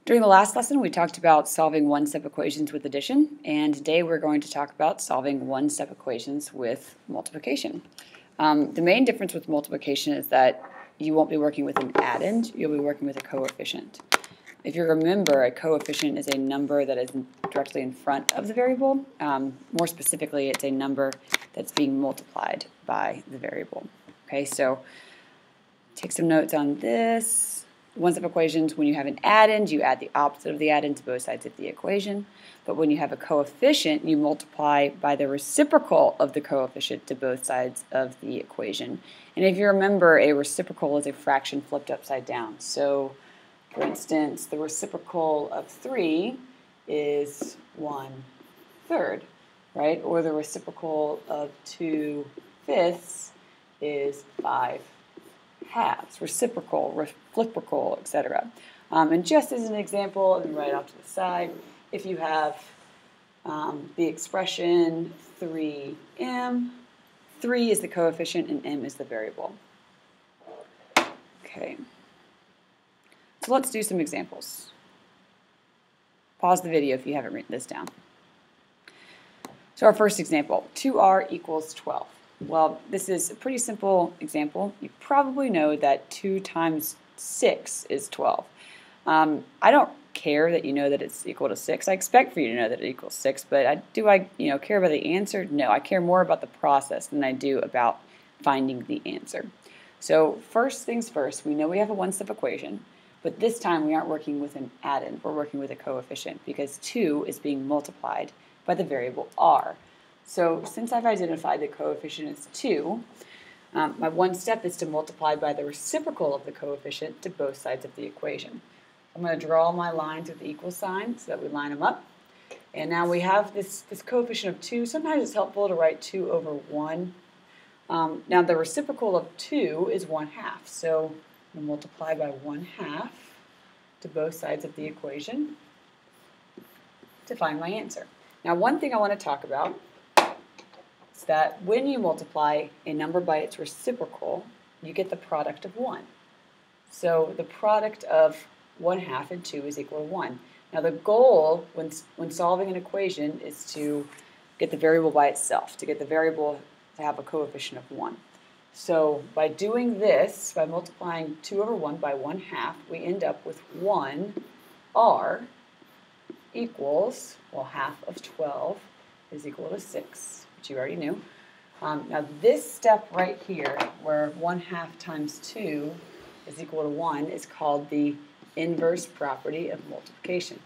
During the last lesson, we talked about solving one-step equations with addition, and today we're going to talk about solving one-step equations with multiplication. The main difference with multiplication is that you won't be working with an addend, you'll be working with a coefficient. If you remember, a coefficient is a number that is directly in front of the variable. More specifically, it's a number that's being multiplied by the variable. Okay, so take some notes on this. One-step equations, when you have an addend, you add the opposite of the addend to both sides of the equation. But when you have a coefficient, you multiply by the reciprocal of the coefficient to both sides of the equation. And if you remember, a reciprocal is a fraction flipped upside down. So, for instance, the reciprocal of 3 is 1/3, right? Or the reciprocal of 2/5 is 5/2. Reciprocal, fliprical, etc. And just as an example, and right off to the side, if you have the expression 3m, 3 is the coefficient and m is the variable. Okay, so let's do some examples. Pause the video if you haven't written this down. So our first example, 2r equals 12. Well, this is a pretty simple example. You probably know that 2 times 6 is 12. I don't care that you know that it's equal to 6. I expect for you to know that it equals 6, but do I care about the answer? No, I care more about the process than I do about finding the answer. So first things first, we know we have a one-step equation, but this time we aren't working with an addend. We're working with a coefficient because 2 is being multiplied by the variable r. So since I've identified the coefficient as 2, my one step is to multiply by the reciprocal of the coefficient to both sides of the equation. I'm going to draw my lines with the equal sign so that we line them up. And now we have this coefficient of 2. Sometimes it's helpful to write 2 over 1. Now the reciprocal of 2 is 1/2. So we'll multiply by 1/2 to both sides of the equation to find my answer. Now one thing I want to talk about is that when you multiply a number by its reciprocal, you get the product of 1. So the product of 1/2 and 2 is equal to 1. Now the goal when solving an equation is to get the variable by itself, to get the variable to have a coefficient of 1. So by doing this, by multiplying 2 over 1 by 1/2, we end up with 1r equals, well, half of 12 is equal to 6. You already knew. Now this step right here, where 1/2 times 2 is equal to 1, is called the inverse property of multiplication.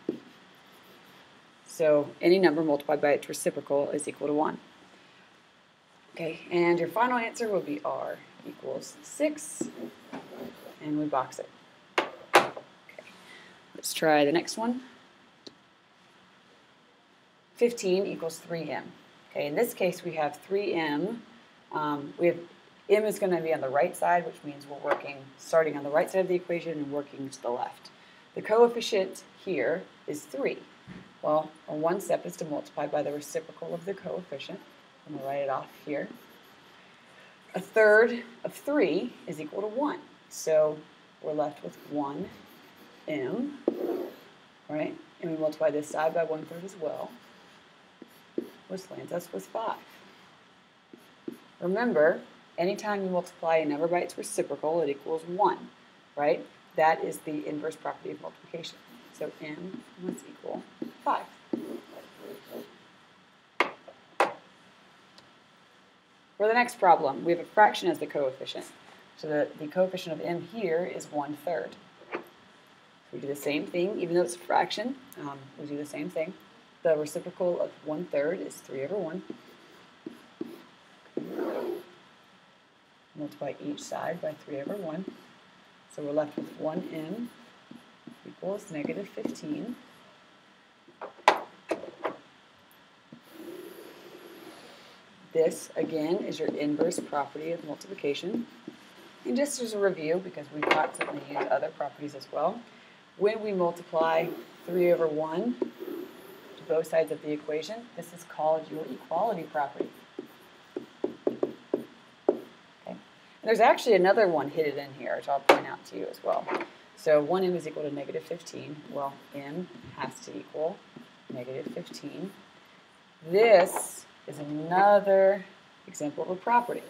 So any number multiplied by its reciprocal is equal to 1. Okay, and your final answer will be r equals 6, and we box it. Okay, let's try the next one. 15 equals 3m. Okay, in this case we have 3m. M is going to be on the right side, which means we're starting on the right side of the equation and working to the left. The coefficient here is 3. Well, our one step is to multiply by the reciprocal of the coefficient. I'm going to write it off here. 1/3 of 3 is equal to 1. So we're left with 1m, right? And we multiply this side by 1/3 as well, which lands us with 5. Remember, anytime you multiply a number by its reciprocal, it equals 1, right? That is the inverse property of multiplication. So m must equal 5. For the next problem, we have a fraction as the coefficient. So the coefficient of m here is 1/3. We do the same thing, even though it's a fraction, we do the same thing. The reciprocal of 1/3 is 3 over 1. Multiply each side by 3 over 1. So we're left with 1m equals negative 15. This, again, is your inverse property of multiplication. And just as a review, because we constantly use other properties as well, when we multiply 3 over 1 to both sides of the equation, this is called your equality property. Okay. And there's actually another one hidden in here, which I'll point out to you as well. So 1m is equal to negative 15. Well, m has to equal negative 15. This is another example of a property.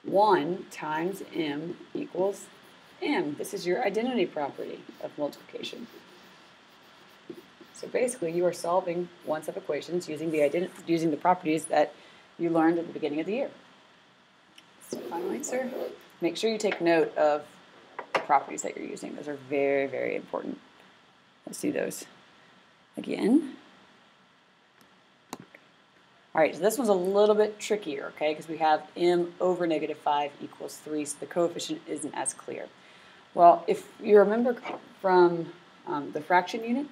1 times m equals m. This is your identity property of multiplication. So basically, you are solving one set of equations using the properties that you learned at the beginning of the year. So final answer. Make sure you take note of the properties that you're using. Those are very, very important. Let's see those again. All right, so this one's a little bit trickier, okay, because we have m over negative 5 equals 3, so the coefficient isn't as clear. Well, if you remember from the fraction unit,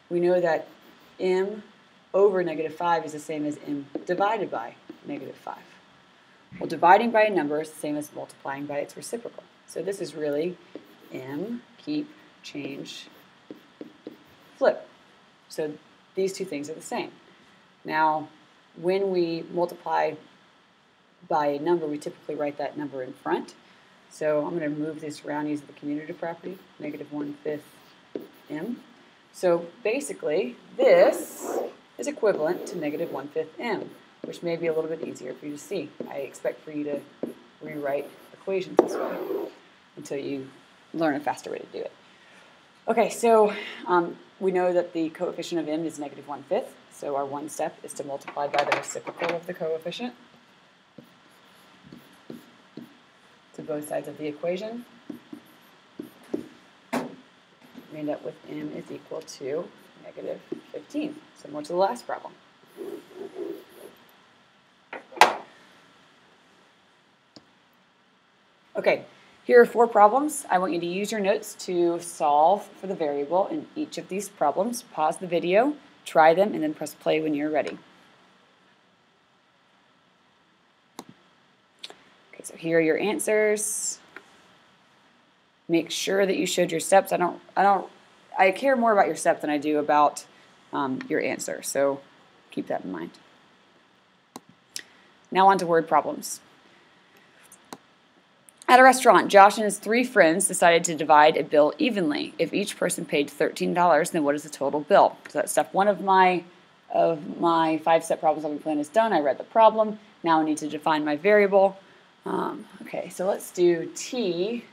we know that m over negative 5 is the same as m divided by negative 5. Well, dividing by a number is the same as multiplying by its reciprocal. So this is really m, keep, change, flip. So these two things are the same. Now, when we multiply by a number, we typically write that number in front. So I'm going to move this around using the commutative property, negative 1/5 m. So basically, this is equivalent to negative 1/5 m, which may be a little bit easier for you to see. I expect for you to rewrite equations this way until you learn a faster way to do it. Okay, so we know that the coefficient of m is negative 1/5, so our one step is to multiply by the reciprocal of the coefficient to both sides of the equation. We end up with m is equal to negative 15, similar to the last problem. Okay, here are 4 problems. I want you to use your notes to solve for the variable in each of these problems. Pause the video, try them, and then press play when you're ready. Okay, so here are your answers. Make sure that you showed your steps. I care more about your steps than I do about your answer, so keep that in mind. Now on to word problems. At a restaurant, Josh and his 3 friends decided to divide a bill evenly. If each person paid $13, then what is the total bill? So that's step 1 of my 5-step problem solving plan is done. I read the problem. Now I need to define my variable. Okay, so let's do T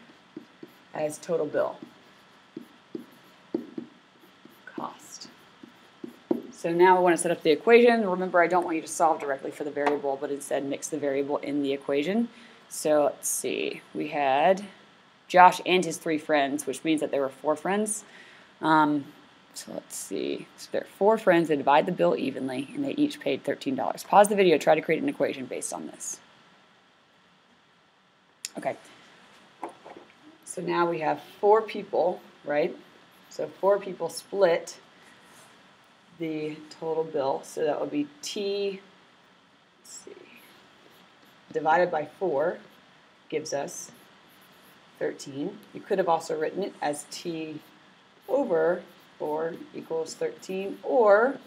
as total bill. Cost. So now I want to set up the equation. Remember, I don't want you to solve directly for the variable, but instead mix the variable in the equation. So let's see, we had Josh and his 3 friends, which means that there were 4 friends. So let's see, so there are 4 friends, they divide the bill evenly, and they each paid $13. Pause the video, try to create an equation based on this. Okay, so now we have 4 people, right? So 4 people split the total bill, so that would be T, let's see, divided by 4 gives us 13. You could have also written it as T over 4 equals 13, or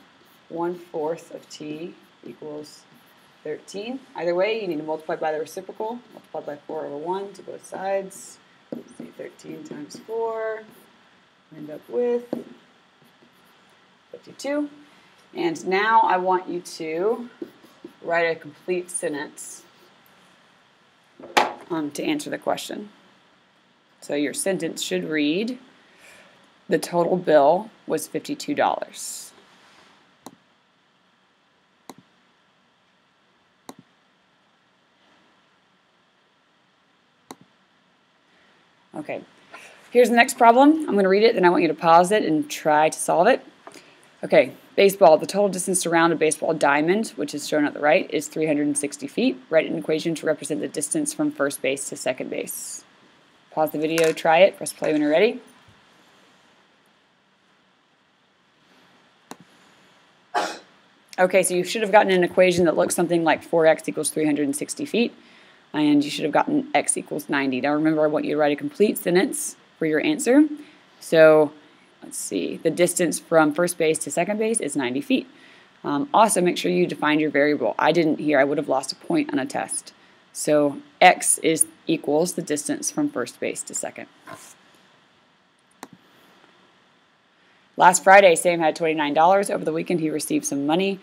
1/4 of T equals 13. Either way, you need to multiply by the reciprocal. Multiply by 4 over 1 to both sides. Let's see, 13 times 4. End up with 52. And now I want you to write a complete sentence to answer the question. So your sentence should read, the total bill was $52. Okay, here's the next problem. I'm going to read it, then I want you to pause it and try to solve it. Okay, baseball. The total distance around a baseball diamond, which is shown at the right, is 360 feet. Write an equation to represent the distance from first base to second base. Pause the video, try it, press play when you're ready. Okay, so you should have gotten an equation that looks something like 4x equals 360 feet, and you should have gotten x equals 90. Now remember, I want you to write a complete sentence for your answer. So let's see, the distance from first base to second base is 90 feet. Also, make sure you define your variable. I didn't here, I would have lost a point on a test. So x equals the distance from first base to second. Last Friday, Sam had $29. Over the weekend, he received some money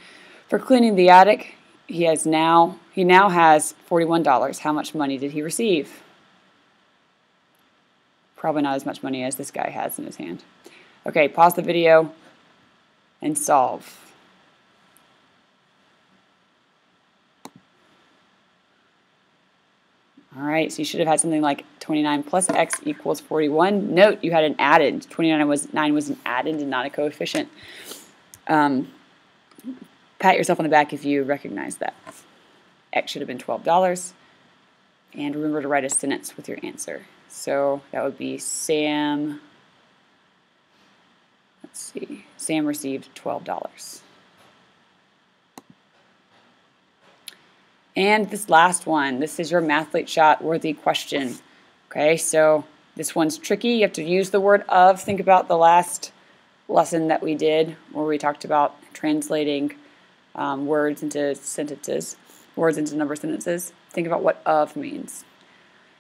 for cleaning the attic. He now has $41. How much money did he receive? Probably not as much money as this guy has in his hand. Okay, pause the video and solve. All right, so you should have had something like 29 plus x equals 41. Note, you had an addend. 29 was an addend and not a coefficient. Pat yourself on the back if you recognize that. X should have been $12. And remember to write a sentence with your answer. So that would be Sam, let's see, Sam received $12. And this last one, this is your Mathlete Shot worthy question. Okay, so this one's tricky. You have to use the word of. Think about the last lesson that we did where we talked about translating words into sentences, words into number sentences. Think about what of means.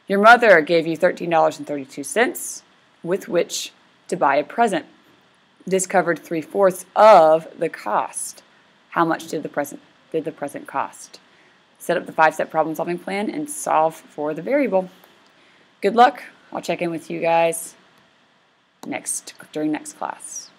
Your mother gave you $13.32 with which to buy a present. This covered 3/4 of the cost. How much did the present cost? Set up the 5-step problem-solving plan and solve for the variable. Good luck. I'll check in with you guys during next class.